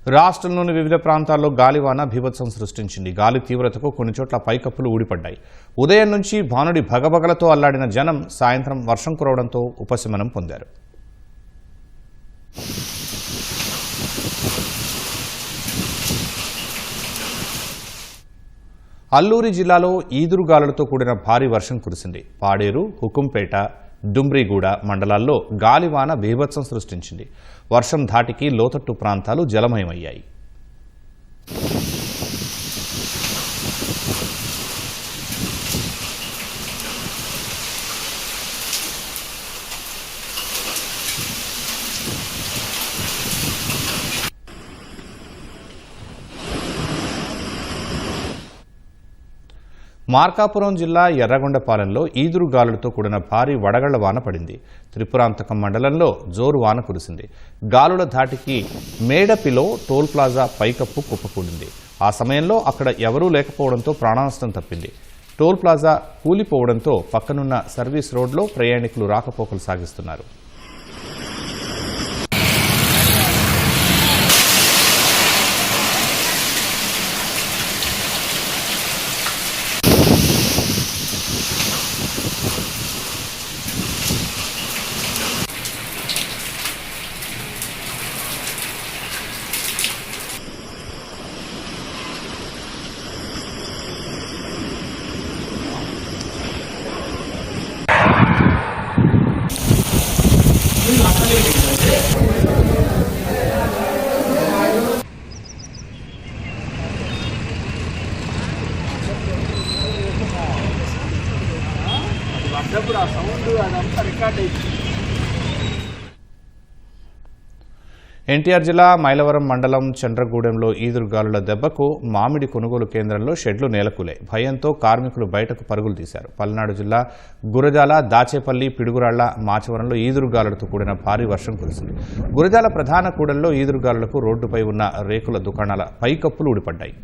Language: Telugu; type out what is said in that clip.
రాష్ట్రంలోని వివిధ ప్రాంతాల్లో గాలివాన బీభత్సం సృష్టించింది. గాలి తీవ్రతకు కొన్ని చోట్ల పైకప్పులు ఊడిపడ్డాయి. ఉదయం నుంచి భానుడి భగభగలతో అల్లాడిన జనం సాయంత్రం వర్షం కురవడంతో ఉపశమనం పొందారు. అల్లూరి జిల్లాలో ఈదురుగాలులతో కూడిన భారీ వర్షం కురిసింది. పాడేరు, హుకుంపేట, డుమ్రిగూడ మండలాల్లో గాలివాన బీభత్సం సృష్టించింది. వర్షం ధాటికి లోతట్టు ప్రాంతాలు జలమయమయ్యాయి. మార్కాపురం జిల్లా ఎర్రగొండపాలెంలో ఈదురుగాలులతో కూడిన భారీ వడగళ్ల వాన పడింది. త్రిపురాంతకం మండలంలో జోరు వాన కురిసింది. గాలుల ధాటికి మేడపిలో టోల్ ప్లాజా పైకప్పు కుప్పకూలింది. ఆ సమయంలో అక్కడ ఎవరూ లేకపోవడంతో ప్రాణనష్టం తప్పింది. టోల్ ప్లాజా కూలిపోవడంతో పక్కనున్న సర్వీస్ రోడ్లో ప్రయాణికులు రాకపోకలు సాగిస్తున్నారు. ఎన్టీఆర్ జిల్లా మైలవరం మండలం చంద్రగూడెంలో ఈదురుగాలుల దెబ్బకు మామిడి కొనుగోలు కేంద్రంలో షెడ్లు నేలకూలాయి. భయంతో కార్మికులు బయటకు పరుగులు తీశారు. పల్నాడు జిల్లా గురజాల, దాచేపల్లి, పిడుగురాళ్ల, మాచవరంలో ఈదురుగాలులతో కూడిన భారీ వర్షం కురిసింది. గురజాల ప్రధాన కూడల్లో ఈదురుగాలులకు రోడ్డుపై ఉన్న రేకుల దుకాణాల పైకప్పులు ఊడిపడ్డాయి.